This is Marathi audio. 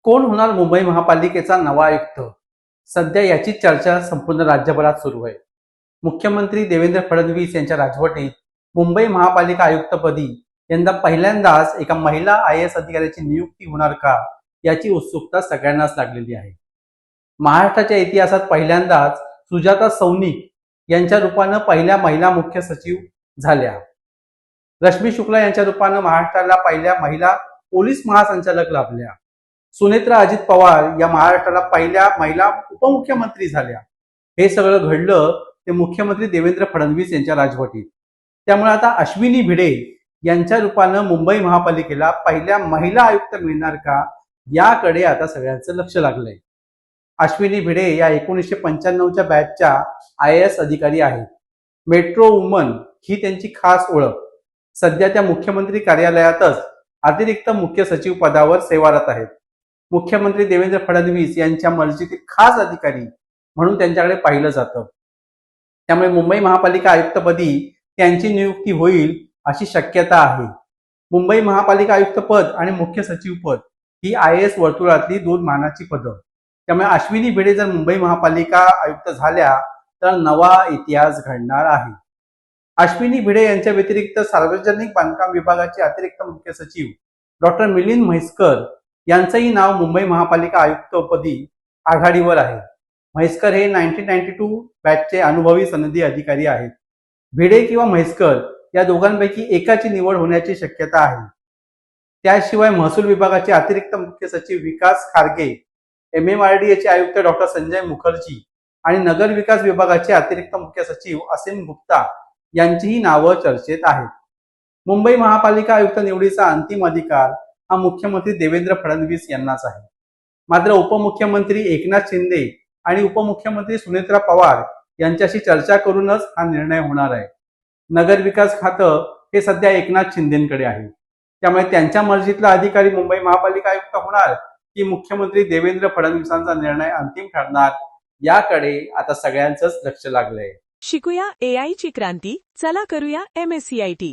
कोण होणार मुंबई महापालिकेचा नवा आयुक्त? सध्या याची चर्चा संपूर्ण राज्यभरात सुरू आहे. मुख्यमंत्री देवेंद्र फडणवीस यांच्या राजवटीत मुंबई महापालिका आयुक्तपदी यंदा पहिल्यांदाच एका महिला IAS अधिकाऱ्याची नियुक्ती होणार का, याची उत्सुकता सगळ्यांनाच लागलेली आहे. महाराष्ट्राच्या इतिहासात पहिल्यांदाच सुजाता सौनिक यांच्या रूपानं पहिल्या महिला मुख्य सचिव झाल्या. रश्मी शुक्ला यांच्या रूपानं महाराष्ट्राला पहिल्या महिला पोलीस महासंचालक लाभल्या. सुनेत्रा अजित पवार या महाराष्ट्राला पहिल्या महिला उपमुख्यमंत्री झाल्या. हे सगळं घडलं ते मुख्यमंत्री देवेंद्र फडणवीस यांच्या राजवटीत. त्यामुळे आता अश्विनी भिडे यांच्या रूपानं मुंबई महापालिकेला पहिल्या महिला आयुक्त मिळणार का, याकडे आता सगळ्यांचं लक्ष लागलंय. अश्विनी भिडे या 1995च्या बॅचच्या IAS अधिकारी आहेत. मेट्रो वुमन ही त्यांची खास ओळख. सध्या त्या मुख्यमंत्री कार्यालयातच अतिरिक्त मुख्य सचिव पदावर सेवारत आहेत. मुख्यमंत्री देवेंद्र फडणवीस यांच्या मर्जीतील खास अधिकारी म्हणून त्यांच्याकडे पाहिलं जातं. त्यामुळे मुंबई महापालिका आयुक्तपदी त्यांची नियुक्ती होईल अशी शक्यता आहे. मुंबई महापालिका आयुक्तपद आणि मुख्य सचिव पद ही IAS वर्तुळातली दोन मानाची पदं. त्यामुळे अश्विनी भिडे जर मुंबई महापालिका आयुक्त झाल्या तर नवा इतिहास घडणार आहे. अश्विनी भिडे यांच्या व्यतिरिक्त सार्वजनिक बांधकाम विभागाचे अतिरिक्त मुख्य सचिव डॉक्टर मिलिंद म्हैसकर यांचंही नाव मुंबई महापालिका आयुक्तपदी आघाडीवर आहे. म्हैसकर हे 1992 बॅचचे अनुभवी सनदी अधिकारी आहेत. भिडे किंवा म्हैसकर या दोघांपैकी एकाची निवड होण्याची शक्यता आहे. त्याशिवाय महसूल विभागाचे अतिरिक्त मुख्य सचिव विकास खारगे, MMRDAचे आयुक्त डॉक्टर संजय मुखर्जी आणि नगर विकास विभागाचे अतिरिक्त मुख्य सचिव असीम गुप्ता यांचीही नावं चर्चेत आहेत. मुंबई महापालिका आयुक्त निवडीचा अंतिम अधिकार हा मुख्यमंत्री देवेंद्र फडणवीस यांनाच आहे. मात्र उपमुख्यमंत्री एकनाथ शिंदे आणि उपमुख्यमंत्री सुनेत्रा पवार यांच्याशी चर्चा करूनच हा निर्णय होणार आहे. नगर विकास खातं हे सध्या एकनाथ शिंदेकडे आहे. त्यामुळे त्यांच्या मर्जीतला अधिकारी मुंबई महापालिका आयुक्त होणार की मुख्यमंत्री देवेंद्र फडणवीसांचा निर्णय अंतिम ठरणार, याकडे आता सगळ्यांचंच लक्ष लागलंय. शिकूया AI ची क्रांती, चला करूया MSCIT.